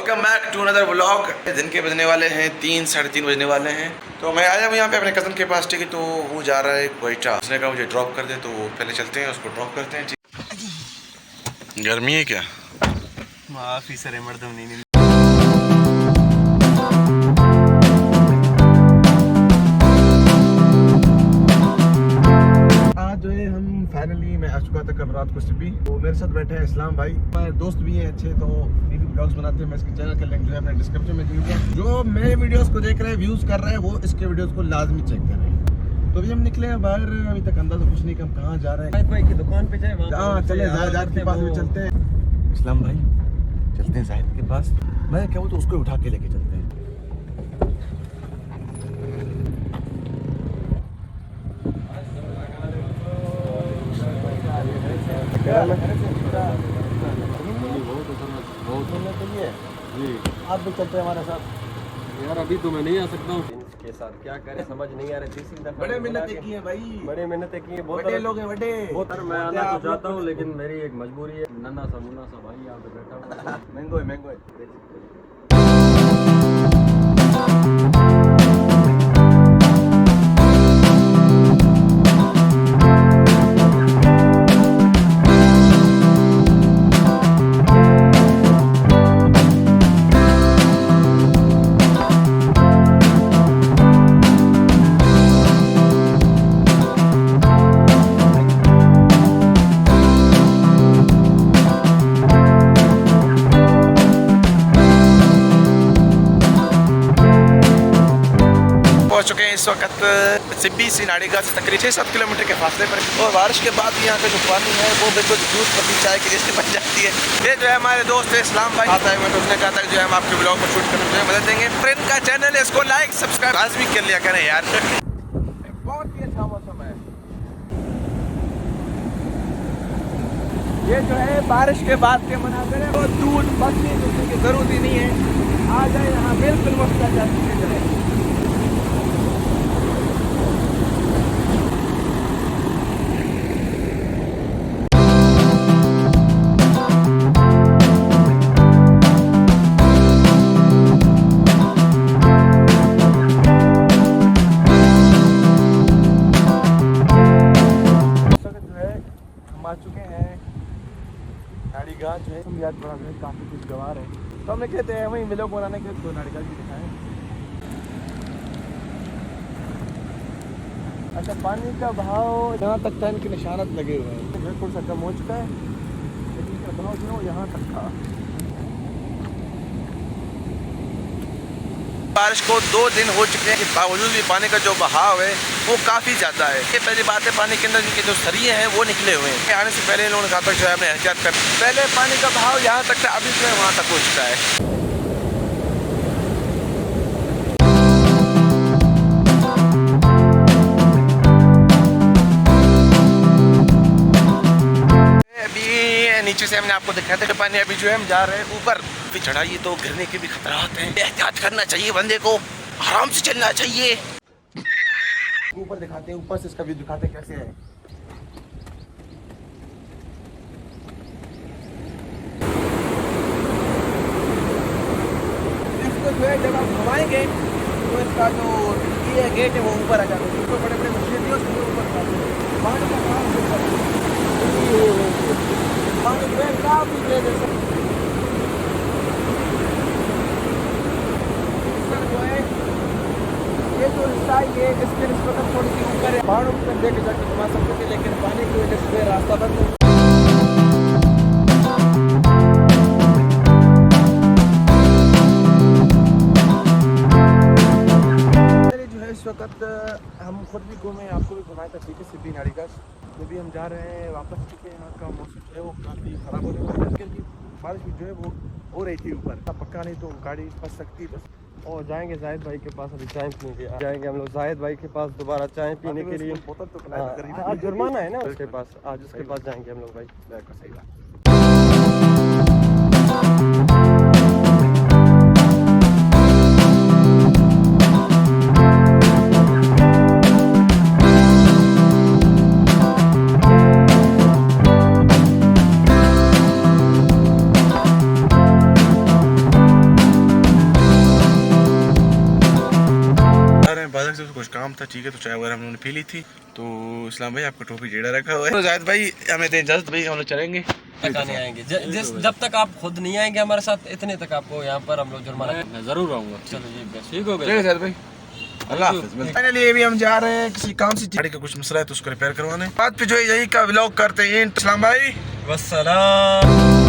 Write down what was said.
Welcome back to another vlog. दिन के बजने वाले हैं 3 साढ़े 3 बजने वाले हैं। तो मैं आया हूँ यहाँ पे अपने कज़न के पास, ठीक है। तो वो जा रहा है क्वेटा, उसने कहा मुझे ड्रॉप कर दे, तो पहले चलते हैं उसको ड्रॉप करते हैं। गर्मी है क्या? माफी सर मर्दम नहीं फाइनली मैं आ चुका था कल रात को सिबी। तो मेरे साथ बैठे हैं इस्लाम भाई, हमारे दोस्त भी हैं अच्छे, तो भी ब्लॉग्स बनाते हैं। मैं इसके चैनल का लिंक जो है मैं डिस्क्रिप्शन में दूंगा। जो मेरे वीडियोस को देख रहे हैं, व्यूज कर रहे हैं, वो इसके वीडियोस को लाजमी चेक करें। तो अभी हम निकले हैं बाहर, अभी तक अंदाजा कुछ नहीं कि हम कहाँ जा रहे हैं। जाहिद भाई की दुकान पे जाए, हाँ चले, जाहिद के पास भी चलते हैं। इस्लाम भाई चलते हैं जाहिद के पास, मैं कहूँ तो उसको उठा के लेके चलते हैं। आप भी चलते हैं हमारे साथ। यार अभी तो मैं नहीं आ सकता हूँ के साथ, क्या करें समझ नहीं आ रही। तीसरी दफा बड़े मेहनतें की है भाई, बड़े मेहनतें की है, बहुत बड़े लोग हैं बड़े। बहुत मैं आना तो चाहता हूँ, लेकिन मेरी एक मजबूरी है। नन्ना सा मुन्ना सा भाई यहाँ पे बैठा हुआ, महंगो है महंगो है। पहुंच चुके हैं इस वक्त सिब्बी से नाड़ीगा से तकरीबन 6-7 किलोमीटर के फासले पर। और बारिश के बाद यहाँ का जो पानी है वो बिल्कुल दूध पत्ती चाय की जैसे बन जाती है। ये जो है हमारे दोस्त है इस्लाम भाई आता है, मैं तो उसने कहा था कि जो है हम आपके ब्लॉग को शूट करने में मदद देंगे। फ्रेंड का चैनल है, इसको लाइक सब्सक्राइब लाजमी कर लिया करें यार। बहुत ही अच्छा मौसम है ये जो है, बारिश के बाद के मनाज़र है। वो दूध पत्ती की जरूरत ही नहीं है, आ जाए यहाँ बिल्कुल मस्त आ जाती है। आ चुके हैं नाड़ीघाट जो है, हम याद बड़ा जो है काफ़ी कुछ गवार है, तो हमने कहते हैं वहीं व्लॉग बनाने के तो नाड़ीघाट भी दिखाएं। अच्छा, पानी का बहाव यहाँ तक था, इनके निशानत लगे हुए हैं, जो थोड़ा सा कम हो चुका है, लेकिन इसका बहाव जो है यहाँ तक था। बारिश को 2 दिन हो चुके हैं, के बावजूद भी पानी का जो बहाव है वो काफ़ी ज़्यादा है। ये पहली बात है, पानी के अंदर इनके जो सरिये हैं वो निकले हुए हैं। आने से पहले इन लोगों ने कहा था जो है हमने एहतियात कर, पहले पानी का बहाव यहाँ तक था, अभी जो है वहाँ तक हो चुका है। नीचे से हमने आपको दिखाया था कि पानी अभी जो है हम जा रहे हैं ऊपर, भी चढ़ाइए तो गिरने के भी खतरात हैं, एहतियात करना चाहिए बंदे को, आराम से चलना चाहिए। ऊपर दिखाते हैं, ऊपर से इसका व्यू दिखाते हैं कैसे है। इसको जो है जब आप घुमाएंगे तो इसका जो ये गेट है वो ऊपर आ जाता है, उसको बड़े बड़े मशीन ऊपर जाते हैं। पानी का पानी जो है काफी तेज है, जो है ये जो हिस्सा है ये इसके निस्बतन थोड़ी सी ऊपर है, पहाड़ों पर देखे जाके घुमा सकते थे, लेकिन पानी की वजह से रास्ता बंद है। जो है इस वक्त हम खुद भी घूमे, आपको भी घुमाया था, ठीक है, सिब्बी नाड़ीघाट। तो भी हम जा रहे हैं वापस, क्योंकि यहाँ का मौसम जो है वो काफ़ी ख़राब होने वाला है, क्योंकि बारिश भी जो है वो हो रही थी ऊपर, पक्का नहीं तो गाड़ी फंस सकती बस। और जाएंगे जाहिद भाई के पास, अभी चाय पीने के जाएंगे हम लोग जाहिद भाई के पास दोबारा चाय पीने के लिए। बोतल तो आज जुर्माना है ना उसके पास, आज उसके पास जाएंगे हम लोग भाई। सही बात। थे, कुछ काम था, ठीक है, तो चाय वगैरह हम लोगों ने पी ली थी। तो इस्लाम भाई आपका टोपी जेड़ा रखा हुआ है। तो जाहिद भाई हमें दें इजाजत, भाई हम लोग चलेंगे, तक नहीं आएंगे। जब तक आप खुद नहीं आएंगे हमारे साथ, इतने तक आपको यहाँ पर हम लोग जुर्माना। मैं जरूर आऊँगा। चलो जी बस ठीक हो गया जाहिद भाई, अल्लाह हाफिज़। फाइनली अभी हम जा रहे हैं किसी काम से, गाड़ी का कुछ मसला है तो उसको रिपेयर करवाने। बाद पे जो है यही का व्लॉग करते हैं। इस्लाम भाई वस्सलाम।